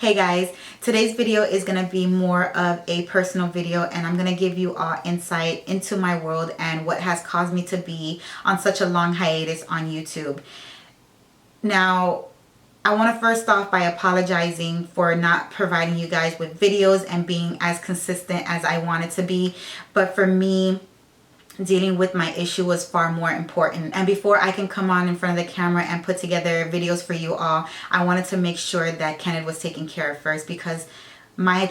Hey guys, today's video is going to be more of a personal video, and I'm going to give you all insight into my world and what has caused me to be on such a long hiatus on YouTube. Now, I want to first off by apologizing for not providing you guys with videos and being as consistent as I wanted to be, but for me, dealing with my issue was far more important. And before I can come on in front of the camera and put together videos for you all, I wanted to make sure that Kenneth was taken care of first, because my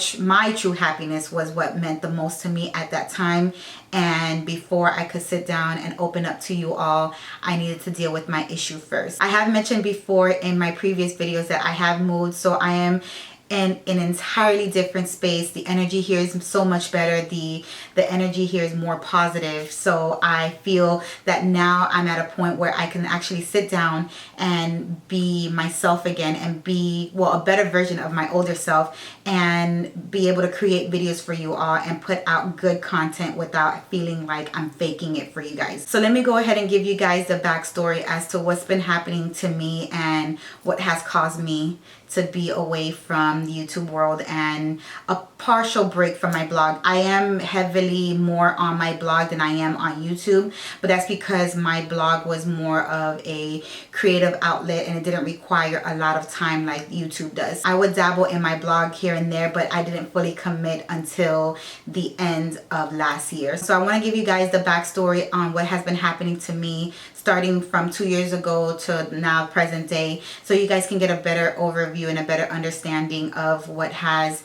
true happiness was what meant the most to me at that time. And before I could sit down and open up to you all, I needed to deal with my issue first. I have mentioned before in my previous videos that I have moved, so I am in an entirely different space. The energy here is so much better. The energy here is more positive. So I feel that now I'm at a point where I can actually sit down and be myself again and be, well, a better version of my older self, and be able to create videos for you all and put out good content without feeling like I'm faking it for you guys. So let me go ahead and give you guys the backstory as to what's been happening to me and what has caused me to be away from the YouTube world and a partial break from my blog. I am heavily more on my blog than I am on YouTube, but that's because my blog was more of a creative outlet and it didn't require a lot of time like YouTube does. I would dabble in my blog here and there, but I didn't fully commit until the end of last year. So I want to give you guys the backstory on what has been happening to me starting from 2 years ago to now present day, so you guys can get a better overview and a better understanding of what has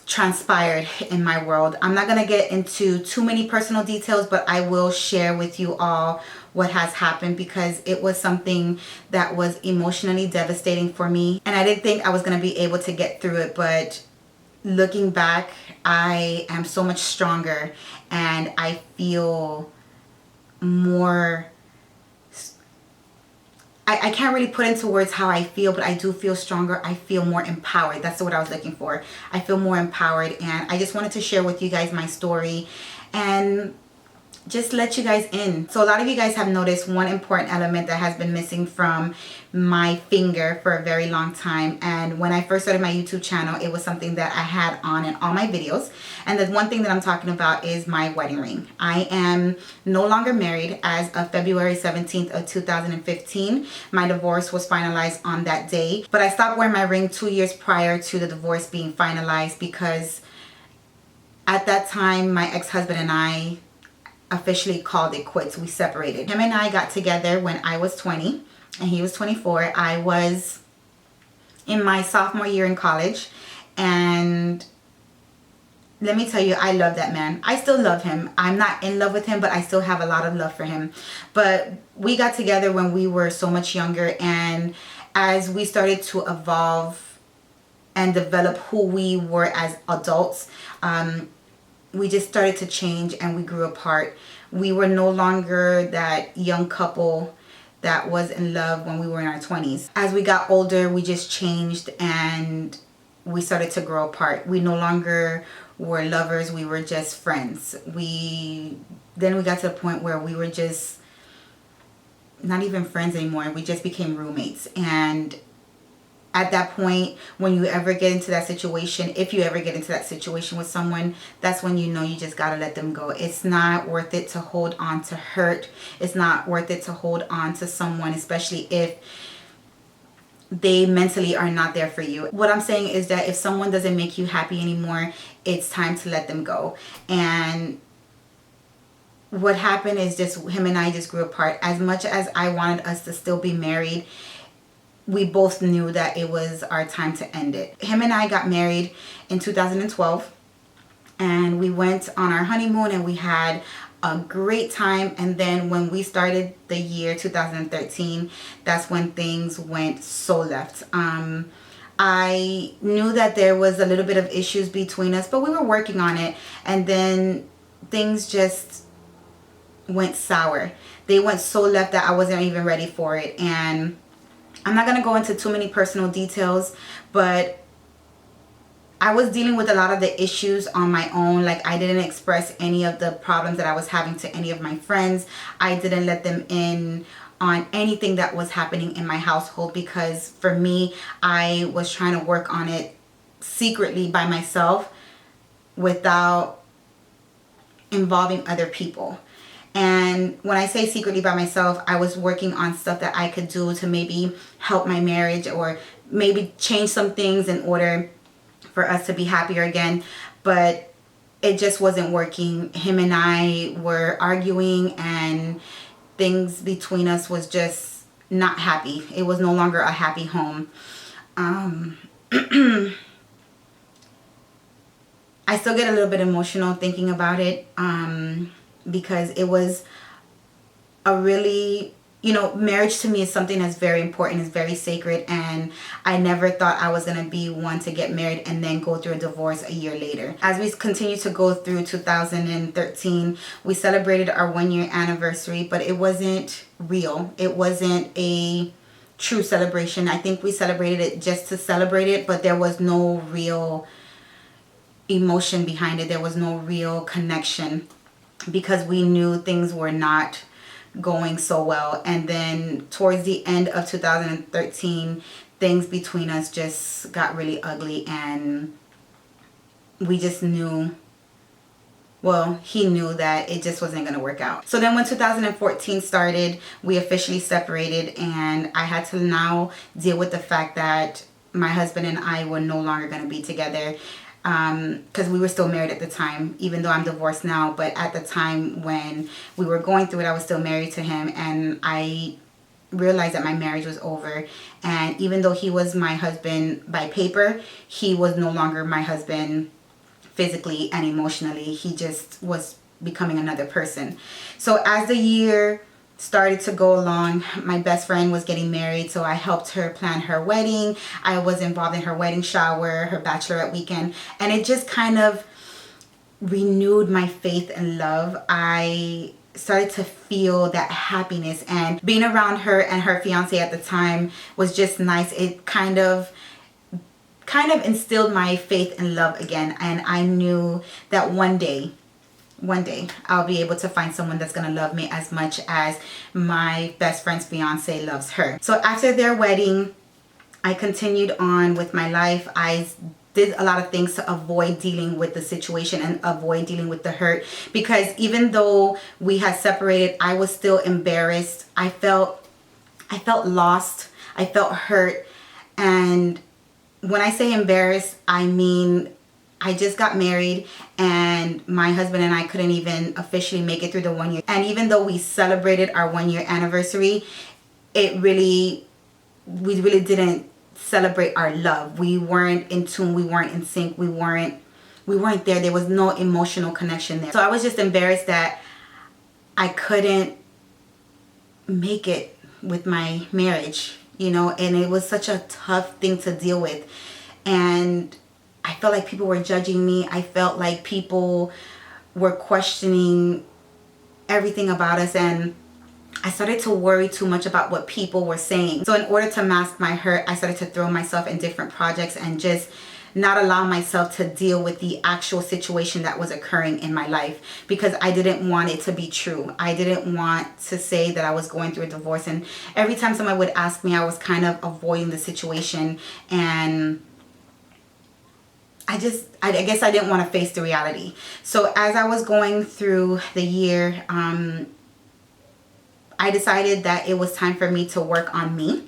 transpired in my world. I'm not going to get into too many personal details, but I will share with you all what has happened, because it was something that was emotionally devastating for me, and I didn't think I was going to be able to get through it. But looking back, I am so much stronger, and I feel more, I can't really put into words how I feel, but I do feel stronger. I feel more empowered. That's what I was looking for. I feel more empowered, and I just wanted to share with you guys my story and just let you guys in. So a lot of you guys have noticed one important element that has been missing from my finger for a very long time. And when I first started my YouTube channel, it was something that I had on in all my videos. And the one thing that I'm talking about is my wedding ring. I am no longer married as of February 17th of 2015. My divorce was finalized on that day. But I stopped wearing my ring 2 years prior to the divorce being finalized, because at that time, my ex-husband and I officially called it quits. We separated. Him and I got together when I was 20 and he was 24. I was in my sophomore year in college, and let me tell you, I love that man. I still love him. I'm not in love with him, but I still have a lot of love for him. But we got together when we were so much younger, and as we started to evolve and develop who we were as adults, we just started to change and we grew apart. We were no longer that young couple that was in love when we were in our 20s. As we got older, we just changed and we started to grow apart. We no longer were lovers, we were just friends. Then we got to the point where we were just not even friends anymore. We just became roommates. And at that point, when you ever get into that situation, if you ever get into that situation with someone, that's when you know you just gotta let them go. It's not worth it to hold on to hurt. It's not worth it to hold on to someone, especially if they mentally are not there for you. What I'm saying is that if someone doesn't make you happy anymore, it's time to let them go. And what happened is just him and I just grew apart. As much as I wanted us to still be married, we both knew that it was our time to end it. Him and I got married in 2012, and we went on our honeymoon and we had a great time. And then when we started the year 2013, that's when things went so left. I knew that there was a little bit of issues between us, but we were working on it. And then things just went sour. They went so left that I wasn't even ready for it. And I'm not going to go into too many personal details, but I was dealing with a lot of the issues on my own. Like, I didn't express any of the problems that I was having to any of my friends. I didn't let them in on anything that was happening in my household, because for me, I was trying to work on it secretly by myself without involving other people. And when I say secretly by myself, I was working on stuff that I could do to maybe help my marriage, or maybe change some things in order for us to be happier again. But it just wasn't working. Him and I were arguing, and things between us was just not happy. It was no longer a happy home. I still get a little bit emotional thinking about it, because it was a really, marriage to me is something that's very important, is very sacred, and I never thought I was going to be one to get married and then go through a divorce a year later. As we continue to go through 2013, we celebrated our 1-year anniversary, but it wasn't real. It wasn't a true celebration. I think we celebrated it just to celebrate it, but there was no real emotion behind it. There was no real connection, because we knew things were not going so well. And then towards the end of 2013, things between us just got really ugly, and we just knew, well, he knew that it just wasn't going to work out. So then when 2014 started, we officially separated, and I had to now deal with the fact that my husband and I were no longer going to be together. Because we were still married at the time, even though I'm divorced now. But at the time when we were going through it, I was still married to him, and I realized that my marriage was over. And even though he was my husband by paper, he was no longer my husband physically and emotionally. He just was becoming another person. So as the year started to go along, my best friend was getting married, so I helped her plan her wedding. I was involved in her wedding shower, her bachelorette weekend, and it just kind of renewed my faith and love. I started to feel that happiness, and being around her and her fiance at the time was just nice. It kind of instilled my faith and love again, and I knew that one day I'll be able to find someone that's going to love me as much as my best friend's fiance loves her. So after their wedding, I continued on with my life. I did a lot of things to avoid dealing with the situation and avoid dealing with the hurt, because even though we had separated, I was still embarrassed. I felt lost. I felt hurt. And when I say embarrassed, I mean I just got married, and my husband and I couldn't even officially make it through the 1 year. And even though we celebrated our 1-year anniversary, we really didn't celebrate our love. We weren't in tune. We weren't in sync. We weren't there. There was no emotional connection there. So I was just embarrassed that I couldn't make it with my marriage, and it was such a tough thing to deal with. And I felt like people were judging me. I felt like people were questioning everything about us, and I started to worry too much about what people were saying. So in order to mask my hurt, I started to throw myself in different projects and just not allow myself to deal with the actual situation that was occurring in my life, because I didn't want it to be true. I didn't want to say that I was going through a divorce, and every time someone would ask me, I was kind of avoiding the situation, and I guess I didn't want to face the reality. So as I was going through the year, I decided that it was time for me to work on me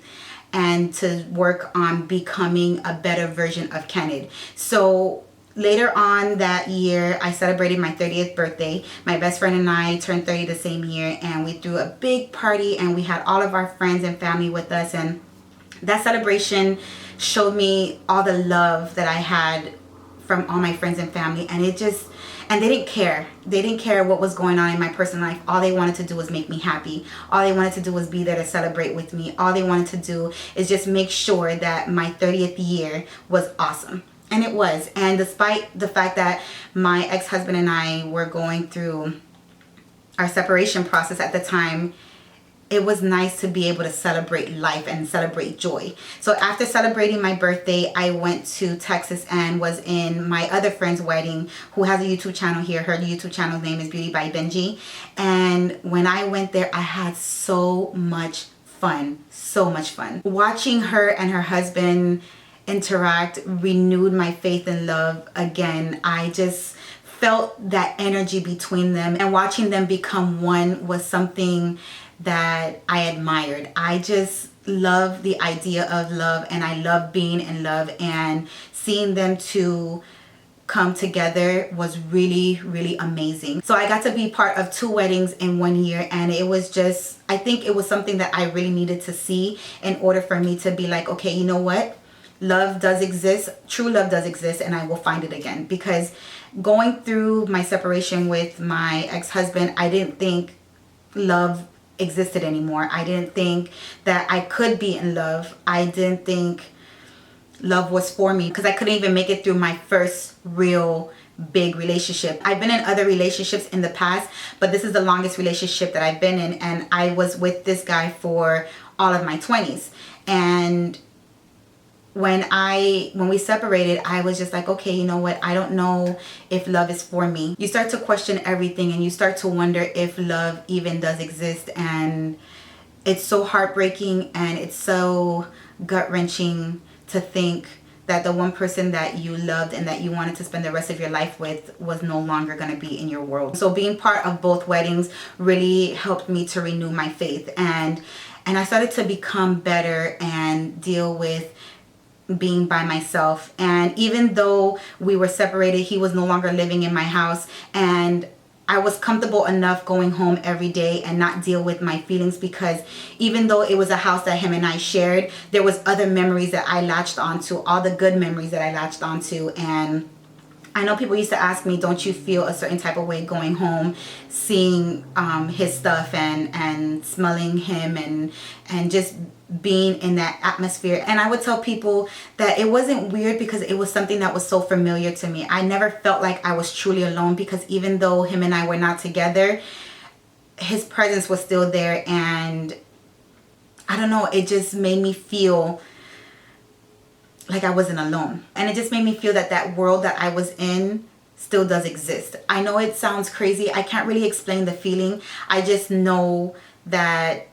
and to work on becoming a better version of Kenneth. So later on that year, I celebrated my 30th birthday. My best friend and I turned 30 the same year, and we threw a big party, and we had all of our friends and family with us. And that celebration showed me all the love that I had from all my friends and family, and they didn't care. They didn't care what was going on in my personal life. All they wanted to do was make me happy. All they wanted to do was be there to celebrate with me. All they wanted to do is just make sure that my 30th year was awesome. And it was. And despite the fact that my ex-husband and I were going through our separation process at the time, it was nice to be able to celebrate life and celebrate joy. So after celebrating my birthday, I went to Texas and was in my other friend's wedding, who has a YouTube channel here. Her YouTube channel's name is Beauty by Benji. And when I went there, I had so much fun. So much fun. Watching her and her husband interact renewed my faith and love again. I just felt that energy between them, and watching them become one was something that I admired. I just love the idea of love, and I love being in love, and seeing them two come together was really, really amazing. So I got to be part of 2 weddings in 1 year, and it was just, I think it was something that I really needed to see in order for me to be like, okay, you know what? Love does exist, true love does exist, and I will find it again. Because going through my separation with my ex-husband, I didn't think love existed anymore. I didn't think that I could be in love. I didn't think love was for me, because I couldn't even make it through my first real big relationship. I've been in other relationships in the past, but this is the longest relationship that I've been in, and I was with this guy for all of my 20s. And when we separated, I was just like, okay, you know what? I don't know if love is for me. You start to question everything, and you start to wonder if love even does exist. And it's so heartbreaking, and it's so gut-wrenching to think that the one person that you loved and that you wanted to spend the rest of your life with was no longer going to be in your world. So being part of both weddings really helped me to renew my faith, and I started to become better and deal with being by myself. And even though we were separated, he was no longer living in my house, and I was comfortable enough going home every day and not deal with my feelings, because even though it was a house that him and I shared, there was other memories that I latched onto, all the good memories that I latched onto. And I know people used to ask me, don't you feel a certain type of way going home, seeing his stuff and smelling him and just being in that atmosphere? And I would tell people that it wasn't weird, because it was something that was so familiar to me. I never felt like I was truly alone, because even though him and I were not together, his presence was still there. And I don't know, it just made me feel like I wasn't alone. And it just made me feel that that world that I was in still does exist. I know it sounds crazy. I can't really explain the feeling. I just know that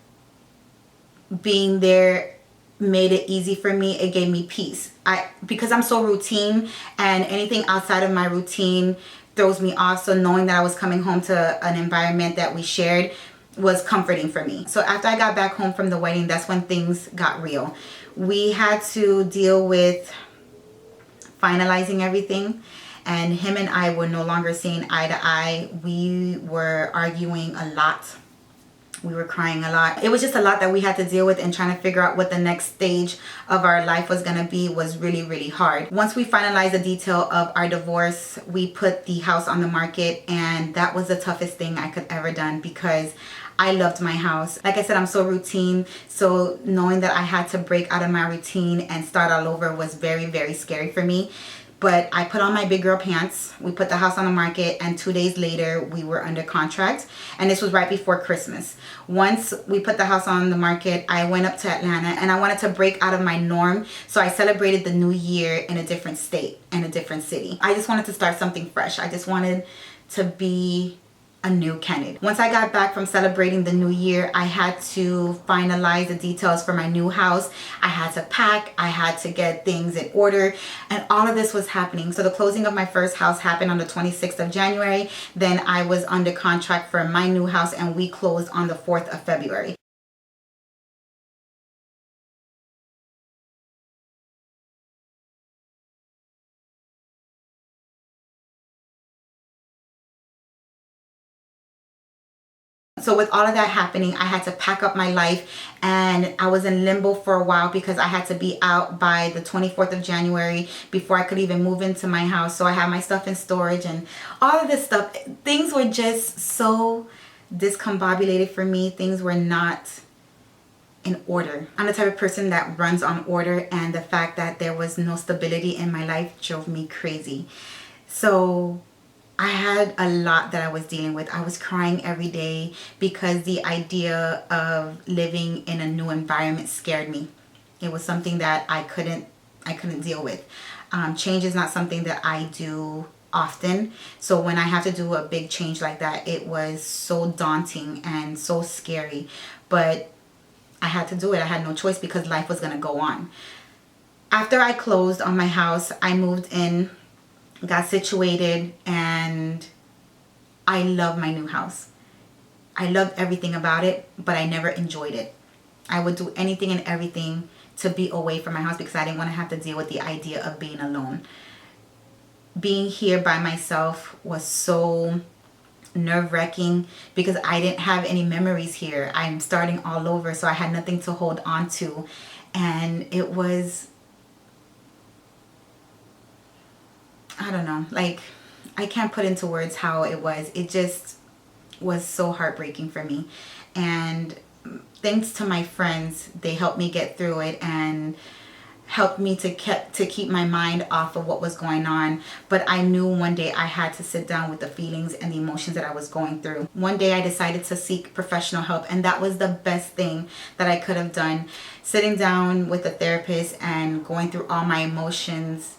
being there made it easy for me. It gave me peace. Because I'm so routine, and anything outside of my routine throws me off. So knowing that I was coming home to an environment that we shared was comforting for me. So after I got back home from the wedding, that's when things got real. We had to deal with finalizing everything, and him and I were no longer seeing eye to eye. We were arguing a lot. We were crying a lot. It was just a lot that we had to deal with, and trying to figure out what the next stage of our life was going to be was really, really hard. Once we finalized the detail of our divorce, we put the house on the market, and that was the toughest thing I could ever done, because I loved my house. Like I said, I'm so routine. So knowing that I had to break out of my routine and start all over was very, very scary for me. But I put on my big girl pants. We put the house on the market, and 2 days later we were under contract. And this was right before Christmas. Once we put the house on the market, I went up to Atlanta, and I wanted to break out of my norm. So I celebrated the new year in a different state, in a different city. I just wanted to start something fresh. I just wanted to be a new Kennedy. Once I got back from celebrating the new year, I had to finalize the details for my new house. I had to pack, I had to get things in order, and all of this was happening. So the closing of my first house happened on the 26th of January. Then I was under contract for my new house, and we closed on the 4th of February. So with all of that happening, I had to pack up my life, and I was in limbo for a while, because I had to be out by the 24th of January before I could even move into my house. So I had my stuff in storage and all of this stuff. Things were just so discombobulated for me. Things were not in order. I'm the type of person that runs on order, and the fact that there was no stability in my life drove me crazy. So I had a lot that I was dealing with. I was crying every day because the idea of living in a new environment scared me. It was something that I couldn't deal with. Change is not something that I do often. So when I have to do a big change like that, it was so daunting and so scary. But I had to do it. I had no choice because life was going to go on. After I closed on my house, I moved in, got situated, and I love my new house. I loved everything about it, but I never enjoyed it. I would do anything and everything to be away from my house because I didn't want to have to deal with the idea of being alone. Being here by myself was so nerve-wracking because I didn't have any memories here. I'm starting all over, so I had nothing to hold on to. And it was, I don't know, like, I can't put into words how it was. It just was so heartbreaking for me. And thanks to my friends, they helped me get through it and helped me to keep my mind off of what was going on. But I knew one day I had to sit down with the feelings and the emotions that I was going through. One day I decided to seek professional help, and that was the best thing that I could have done. Sitting down with a therapist and going through all my emotions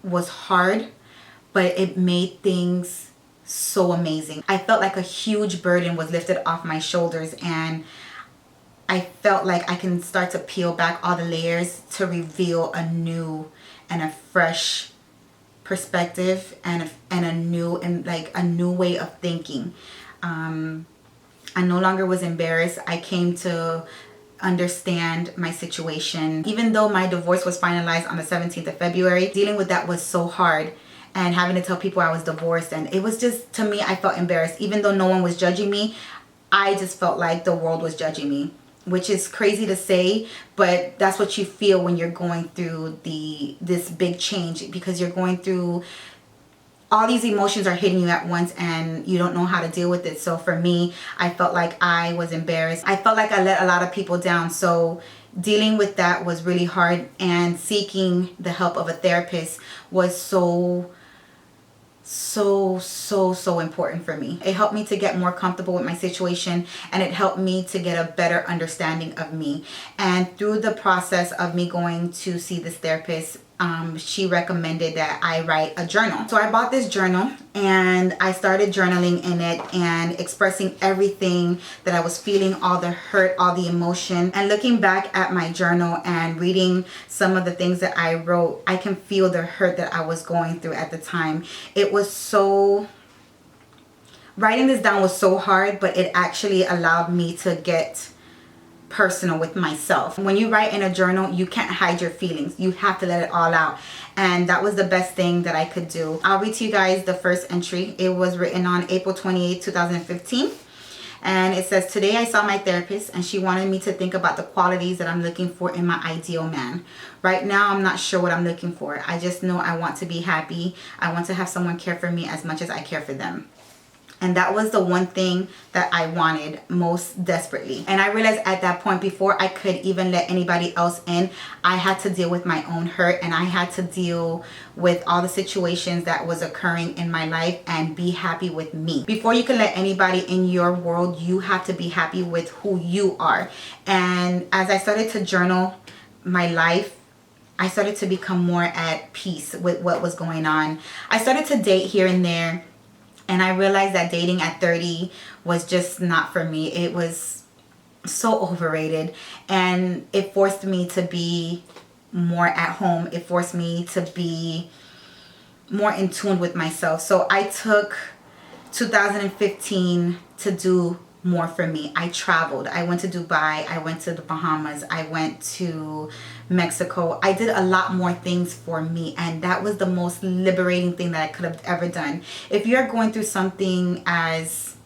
was hard, but it made things so amazing. I felt like a huge burden was lifted off my shoulders, and I felt like I can start to peel back all the layers to reveal a new and a fresh perspective and a new way of thinking. I no longer was embarrassed. I came to understand my situation. Even though my divorce was finalized on the 17th of February, dealing with that was so hard. And having to tell people I was divorced, and it was just, to me, I felt embarrassed. Even though no one was judging me, I just felt like the world was judging me, which is crazy to say, but that's what you feel when you're going through this big change, because you're going through, all these emotions are hitting you at once and you don't know how to deal with it. So for me, I felt like I was embarrassed. I felt like I let a lot of people down. So dealing with that was really hard, and seeking the help of a therapist was so important for me. It helped me to get more comfortable with my situation, and it helped me to get a better understanding of me. And through the process of me going to see this therapist, she recommended that I write a journal. So I bought this journal and I started journaling in it and expressing everything that I was feeling, all the hurt, all the emotion. And looking back at my journal and reading some of the things that I wrote, I can feel the hurt that I was going through at the time. It was so, writing this down was so hard, but it actually allowed me to get personal with myself. When you write in a journal, you can't hide your feelings. You have to let it all out. And that was the best thing that I could do. I'll read to you guys the first entry. It was written on April 28, 2015. And it says, "Today I saw my therapist and she wanted me to think about the qualities that I'm looking for in my ideal man. Right now, I'm not sure what I'm looking for. I just know I want to be happy. I want to have someone care for me as much as I care for them." And that was the one thing that I wanted most desperately. And I realized at that point, before I could even let anybody else in, I had to deal with my own hurt, and I had to deal with all the situations that was occurring in my life and be happy with me. Before you can let anybody in your world, you have to be happy with who you are. And as I started to journal my life, I started to become more at peace with what was going on. I started to date here and there. And I realized that dating at 30 was just not for me. It was so overrated. And it forced me to be more at home. It forced me to be more in tune with myself. So I took 2015 to do more for me. I traveled. I went to Dubai. I went to the Bahamas. I went to Mexico. I did a lot more things for me, and that was the most liberating thing that I could have ever done. If you're going through something as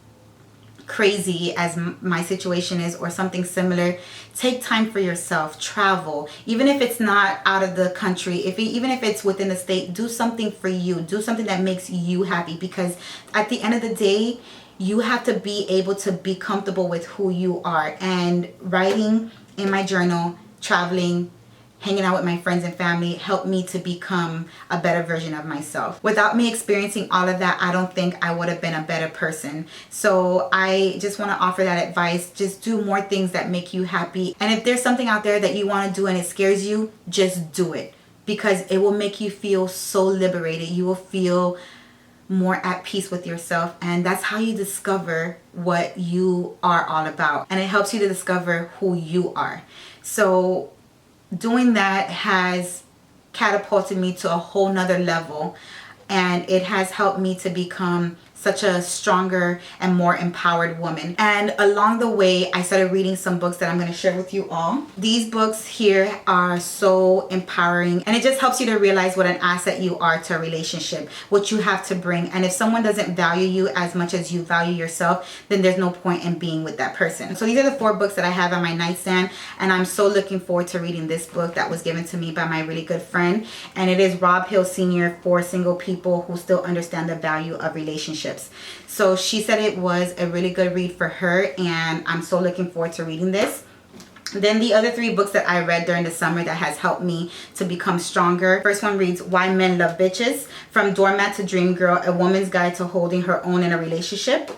crazy as my situation is, or something similar, take time for yourself. Travel. Even if it's not out of the country, even if it's within the state, do something for you. Do something that makes you happy, because at the end of the day, you have to be able to be comfortable with who you are. And writing in my journal, traveling, hanging out with my friends and family helped me to become a better version of myself. Without me experiencing all of that, I don't think I would have been a better person. So I just want to offer that advice. Just do more things that make you happy. And if there's something out there that you want to do and it scares you, just do it, because it will make you feel so liberated. You will feel more at peace with yourself, and that's how you discover what you are all about, and it helps you to discover who you are. So doing that has catapulted me to a whole nother level, and it has helped me to become such a stronger and more empowered woman. And along the way, I started reading some books that I'm going to share with you all. These books here are so empowering, and it just helps you to realize what an asset you are to a relationship, what you have to bring. And if someone doesn't value you as much as you value yourself, then there's no point in being with that person. So these are the 4 books that I have on my nightstand, and I'm so looking forward to reading this book that was given to me by my really good friend. And it is Rob Hill Sr. for Single People Who Still Understand the Value of Relationships. So she said it was a really good read for her, and I'm so looking forward to reading this. Then the other 3 books that I read during the summer that has helped me to become stronger. First one reads Why Men Love Bitches, From Doormat to Dreamgirl, A Woman's Guide to Holding Her Own in a Relationship.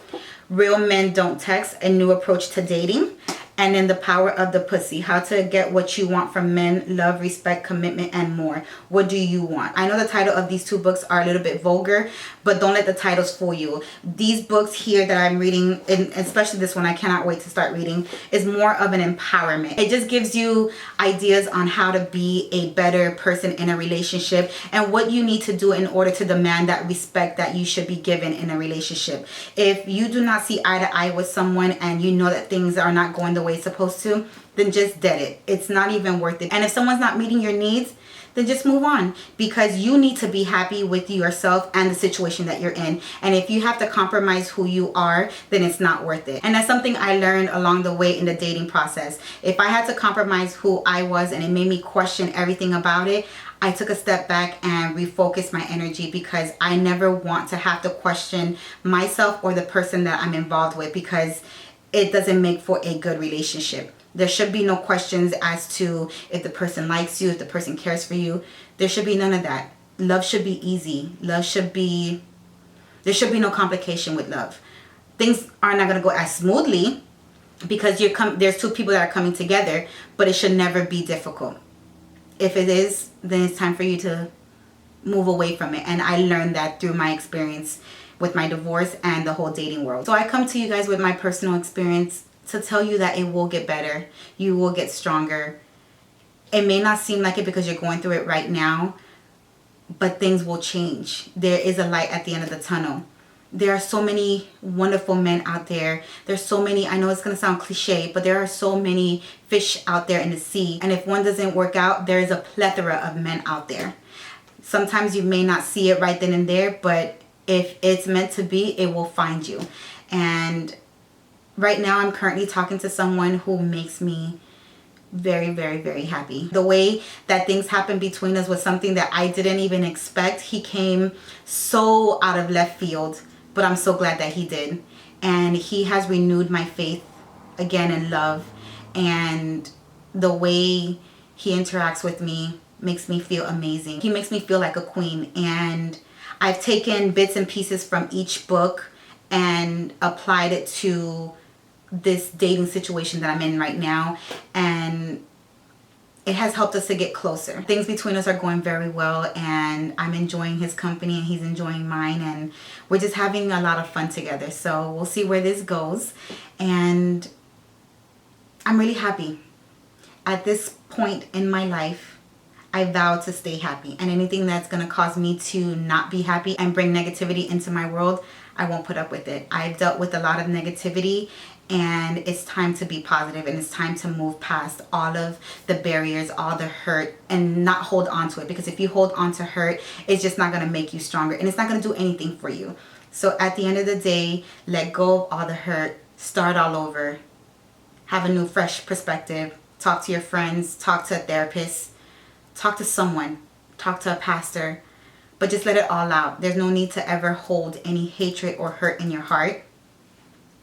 Real Men Don't Text, A New Approach to Dating. And then The Power of the Pussy, How to Get What You Want from Men, Love, Respect, Commitment, and More. What do you want? I know the title of these 2 books are a little bit vulgar, but don't let the titles fool you. These books here that I'm reading, and especially this one, I cannot wait to start reading, is more of an empowerment. It just gives you ideas on how to be a better person in a relationship and what you need to do in order to demand that respect that you should be given in a relationship. If you do not see eye to eye with someone and you know that things are not going the way it's supposed to, then just dead it. It's not even worth it. And if someone's not meeting your needs, then just move on, because you need to be happy with yourself and the situation that you're in. And if you have to compromise who you are, then it's not worth it. And that's something I learned along the way in the dating process. If I had to compromise who I was and it made me question everything about it, I took a step back and refocused my energy, because I never want to have to question myself or the person that I'm involved with, because it doesn't make for a good relationship. There should be no questions as to if the person likes you, if the person cares for you. There should be none of that. Love should be easy. There should be no complication with love. Things are not going to go as smoothly because there's 2 people that are coming together, but it should never be difficult. If it is, then it's time for you to move away from it. And I learned that through my experience with my divorce and the whole dating world. So I come to you guys with my personal experience to tell you that it will get better. You will get stronger. It may not seem like it because you're going through it right now, but things will change. There is a light at the end of the tunnel. There are so many wonderful men out there. There's so many, I know it's going to sound cliche, but there are so many fish out there in the sea. And if one doesn't work out, there is a plethora of men out there. Sometimes you may not see it right then and there, but if it's meant to be, it will find you. And right now I'm currently talking to someone who makes me very, very, very happy. The way that things happened between us was something that I didn't even expect. He came so out of left field, but I'm so glad that he did. And he has renewed my faith again in love. And the way he interacts with me makes me feel amazing. He makes me feel like a queen. And I've taken bits and pieces from each book and applied it to this dating situation that I'm in right now, and it has helped us to get closer. Things between us are going very well, and I'm enjoying his company and he's enjoying mine, and we're just having a lot of fun together. So we'll see where this goes, and I'm really happy. At this point in my life, I vow to stay happy, and anything that's going to cause me to not be happy and bring negativity into my world, I won't put up with it. I've dealt with a lot of negativity, and it's time to be positive, and it's time to move past all of the barriers, all the hurt, and not hold on to it, because if you hold on to hurt, it's just not going to make you stronger, and it's not going to do anything for you. So at the end of the day, let go of all the hurt, start all over, have a new fresh perspective, talk to your friends, talk to a therapist, talk to someone, talk to a pastor, but just let it all out. There's no need to ever hold any hatred or hurt in your heart,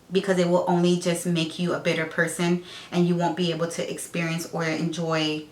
because it will only just make you a bitter person, and you won't be able to experience or enjoy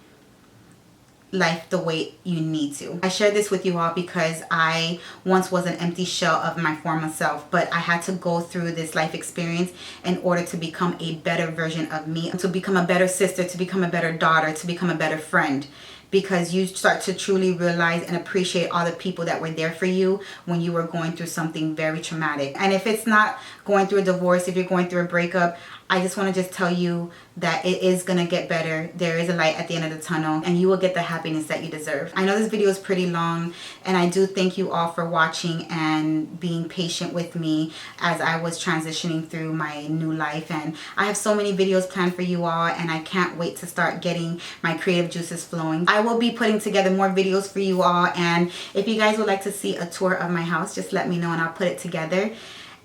life the way you need to. I share this with you all because I once was an empty shell of my former self, but I had to go through this life experience in order to become a better version of me, to become a better sister, to become a better daughter, to become a better friend. Because you start to truly realize and appreciate all the people that were there for you when you were going through something very traumatic. And if it's not going through a divorce, if you're going through a breakup, I just want to just tell you that it is going to get better. There is a light at the end of the tunnel, and you will get the happiness that you deserve. I know this video is pretty long, and I do thank you all for watching and being patient with me as I was transitioning through my new life. And I have so many videos planned for you all, and I can't wait to start getting my creative juices flowing. I will be putting together more videos for you all, and if you guys would like to see a tour of my house, just let me know and I'll put it together.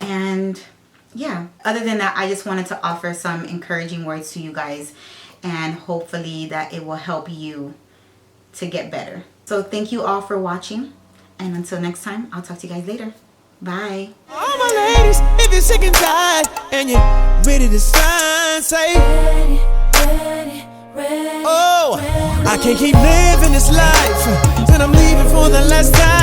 And yeah, other than that, I just wanted to offer some encouraging words to you guys, and hopefully that it will help you to get better. So thank you all for watching, and until next time, I'll talk to you guys later. Bye. All my ladies, if you're sick and tired and you're ready to shine, say ready, oh, ready. I can't keep living this life, and I'm leaving for the last time.